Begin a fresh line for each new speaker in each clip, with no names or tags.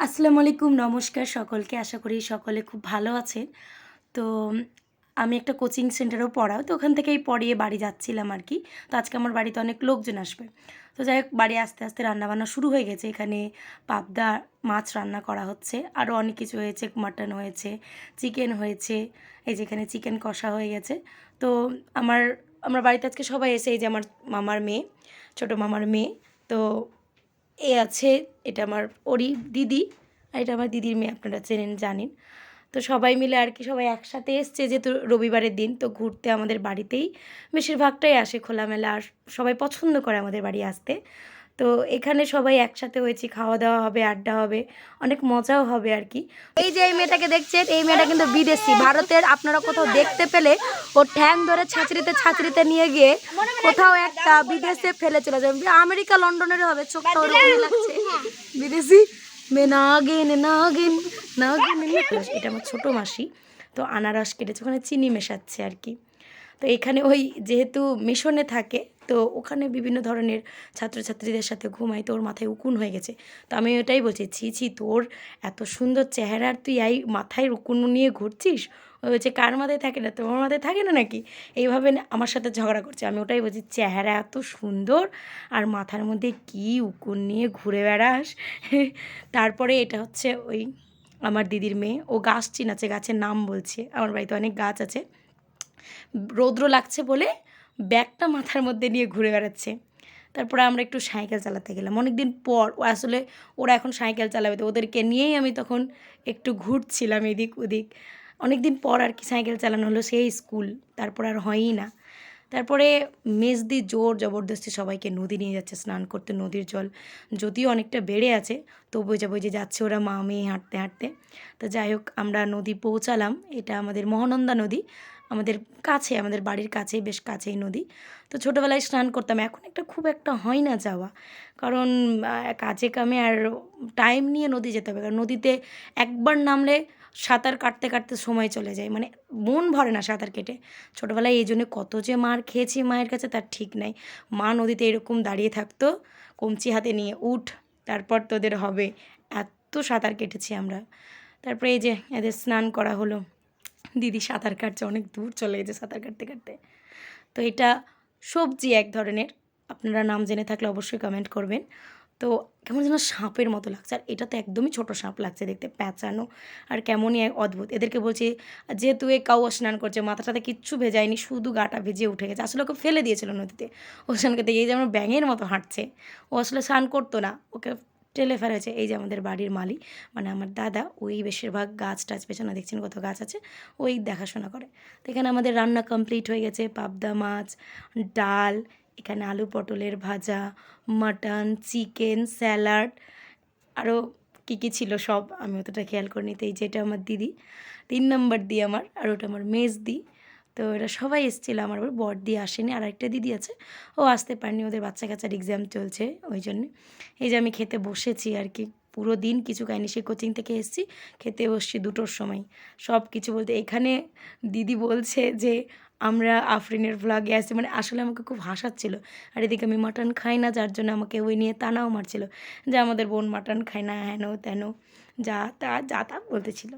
আসসালামু আলাইকুম, নমস্কার সকলকে। আশা করি সকলে খুব ভালো আছেন। তো আমি একটা কোচিং সেন্টারেও পড়াও, তো ওখান থেকেই পড়িয়ে বাড়ি যাচ্ছিলাম আর কি। তো আজকে আমার বাড়িতে অনেক লোকজন আসবে। তো যাই হোক, বাড়ি আস্তে আস্তে রান্নাবান্না শুরু হয়ে গেছে। এখানে পাবদা মাছ রান্না করা হচ্ছে, আরও অনেক কিছু হয়েছে, মাটন হয়েছে, চিকেন হয়েছে। এই যে এখানে চিকেন কষা হয়ে গেছে। তো আমার আমার বাড়িতে আজকে সবাই এসে, এই যে আমার মামার মেয়ে, ছোটো মামার মেয়ে। তো এ আছে, এটা আমার ওরই দিদি, আর এটা আমার দিদির মেয়ে, আপনারা চেনেন জানেন। তো সবাই মিলে আর কি, সবাই একসাথে এসছে, যেহেতু রবিবারের দিন, তো ঘুরতে আমাদের বাড়িতেই বেশিরভাগটাই আসে খোলামেলা, আর সবাই পছন্দ করে আমাদের বাড়ি আসতে। তো এখানে সবাই একসাথে হয়েছি, খাওয়া দাওয়া হবে, আড্ডা হবে, অনেক মজাও হবে আর কি। এই যে এই মেয়েটাকে দেখছেন, এই মেয়েটা কিন্তু বিদেশি, ভারতের। আপনারা কোথাও দেখতে পেলে ও ঠ্যাং ধরে ছাঁচড়িতে ছাঁচড়িতে নিয়ে গিয়ে কোথাও একটা বিদেশে ফেলে চলে যাবে। আমেরিকা লন্ডনের হবে, চোখটা ওরকমই লাগছে। বিদেশি মে নাগিন নাগিন নাগিন। এটা আমার ছোটো মাসি, তো আনারস কেটেছে, ওখানে চিনি মেশাচ্ছে আর কি। তো এখানে ওই যেহেতু মিশনে থাকে, তো ওখানে বিভিন্ন ধরনের ছাত্রছাত্রীদের সাথে ঘুমাই, তো ওর মাথায় উকুন হয়ে গেছে। তো আমি ওটাই বলছি, ছি ছি, তোর এত সুন্দর চেহারার তুই এই মাথায় উকুন নিয়ে ঘুরছিস। ও হচ্ছে, কার মাথায় থাকে না, তোমার মাথায় থাকে না নাকি? এইভাবে আমার সাথে ঝগড়া করছে। আমি ওটাই বলছি, চেহারা এত সুন্দর আর মাথার মধ্যে কী উকুন নিয়ে ঘুরে বেড়াস। তারপরে এটা হচ্ছে ওই আমার দিদির মেয়ে, ও গাছ চিনাচ্ছে, গাছের নাম বলছে। আমার বাড়িতে অনেক গাছ আছে। রৌদ্র লাগছে বলে ব্যাগটা মাথার মধ্যে নিয়ে ঘুরে বেড়াচ্ছে। তারপরে আমরা একটু সাইকেল চালাতে গেলাম অনেক দিন পর। আসলে ওরা এখন সাইকেল চালাবে, তো ওদেরকে নিয়েই আমি তখন একটু ঘুরছিলাম এদিক ওদিক। অনেক দিন পর আর কি সাইকেল চালানো হলো, সেই স্কুল, তারপর আর হয়ই না। তারপরে মেজদি জোর জবরদস্তি সবাইকে নদী নিয়ে যাচ্ছে স্নান করতে। নদীর জল যদিও অনেকটা বেড়ে আছে, তবুও যে যাচ্ছে ওরা মা মেয়ে হাঁটতে হাঁটতে। তো যাই হোক, আমরা নদী পৌঁছালাম। এটা আমাদের মহানন্দা নদী, আমাদের কাছে, আমাদের বাড়ির কাছেই, বেশ কাছেই নদী। তো ছোটোবেলায় স্নান করতাম, এখন খুব একটা হয় না যাওয়া, কারণ কাজে কামে আর টাইম নিয়ে নদী যেতে হবে। কারণ নদীতে একবার নামলে সাঁতার কাটতে কাটতে সময় চলে যায়, মানে মন ভরে না সাঁতার কেটে। ছোটোবেলায় এই জন্য কত যে মার খেয়েছি মায়ের কাছে তার ঠিক নাই। মা নদীতে এরকম দাঁড়িয়ে থাকতো, কমচি হাতে নিয়ে, উঠ, তারপর তোদের হবে। এত সাঁতার কেটেছি আমরা। তারপরে এই যে এদের স্নান করা হলো। দিদি সাঁতার কাটছে, অনেক দূর চলে গেছে সাঁতার কাটতে কাটতে। তো এটা সবজি এক ধরনের, আপনারা নাম জেনে থাকলে অবশ্যই কমেন্ট করবেন। তো কেমন যেন সাপের মতো লাগছে, আর এটা তো একদমই ছোট সাপ লাগছে দেখতে, প্যাঁচানো, আর কেমনই এক অদ্ভুত। এদেরকে বলছি, যেহেতু এ কাউ স্নান করছে, মাথাটাতে কিচ্ছু ভেজায়নি, শুধু গাটা ভিজিয়ে উঠে গেছে। আসলে ওকে ফেলে দিয়েছিল নদীতে, ও স্নান করতে গিয়ে যেমন ব্যাঙের মতো হাঁটছে। ও আসলে স্নান করতো না, ওকে টেলে ফেলেছে। এই যে আমাদের বাড়ির মালি, মানে আমার দাদা, ওই বেশিরভাগ গাছ টাছ, পেছনে দেখছেন কত গাছ আছে, ওই দেখাশোনা করে। তো এখানে আমাদের রান্না কমপ্লিট হয়ে গেছে, পাবদা মাছ, ডাল, এখানে আলু পটলের ভাজা, মাটন, চিকেন, স্যালাড, আরও কী কী ছিল সব আমি অতটা খেয়াল করিনি। তো এই যেটা আমার দিদি, 3 নম্বর দি আমার, আর ওটা আমার মেজদি। তো এরা সবাই এসেছিলো, আমার বড়দি আসেনি, আর একটা দিদি আছে, ও আসতে পারেনি, ওদের বাচ্চা কাচ্চার এক্সাম চলছে ওই জন্যে। এই যে আমি খেতে বসেছি আর কি, পুরো দিন কিছু খাইনি, সেই কোচিং থেকে এসেছি, খেতে বসছি 2টোর সময়। সব কিছু বলতে এখানে দিদি বলছে যে আমরা আফরিনের ভ্লগে আসছি, মানে আসলে আমাকে খুব হাসাচ্ছিল। আর এদিকে আমি মাটন খাই না, যার জন্য আমাকে ওই নিয়ে তানাও মারছিল যে আমাদের বোন মাটন খায় না, হেন তেন, যা তা বলতেছিল।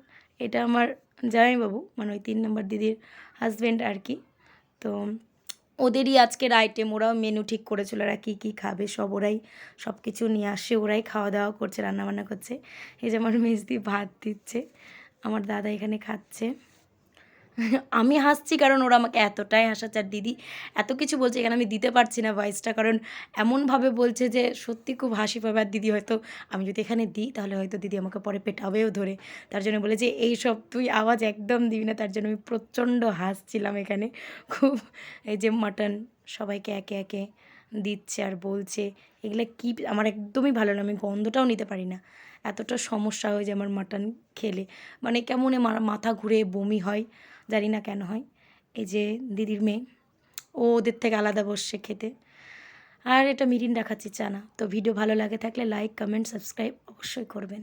এটা আমার জামাইবাবু, মানে ওই 3 নম্বর দিদির হাজব্যান্ড আর কি। তো ওদেরই আজকের আইটেম, ওরাও মেনু ঠিক করেছিল, ওরা কী কী খাবে সব, ওরাই সব কিছু নিয়ে আসছে, ওরাই খাওয়া দাওয়া করছে, রান্নাবান্না করছে। এই যে আমার মেজদি ভাত দিচ্ছে, আমার দাদা এখানে খাচ্ছে। আমি হাসছি কারণ ওরা আমাকে এতটাই হাসাচ্ছে, আর দিদি এত কিছু বলছে, এখানে আমি দিতে পারছি না ভয়েসটা, কারণ এমনভাবে বলছে যে সত্যি খুব হাসি পাবে। আর দিদি হয়তো, আমি যদি এখানে দিই তাহলে হয়তো দিদি আমাকে পরে পেটাবেও ধরে, তার জন্য বলে যে এইসব তুই আওয়াজ একদম দিবি না। তার জন্য আমি প্রচণ্ড হাসছিলাম এখানে খুব। এই যে মাটন সবাইকে একে একে দিচ্ছে আর বলছে, এগুলো কি আমার একদমই ভালো না, আমি গন্ধটাও নিতে পারি না, এতটা সমস্যা হয়ে যায় আমার মাটন খেলে, মানে কেমন মাথা ঘুরে বমি হয়, জানি না কেন হয়। এই যে দিদির মেয়ে, ও ওদের থেকে আলাদা বসছে খেতে। আর এটা মিরিন্ডা খাচ্ছি, চা না। তো ভিডিও ভালো লাগে থাকলে লাইক, কমেন্ট, সাবস্ক্রাইব অবশ্যই করবেন।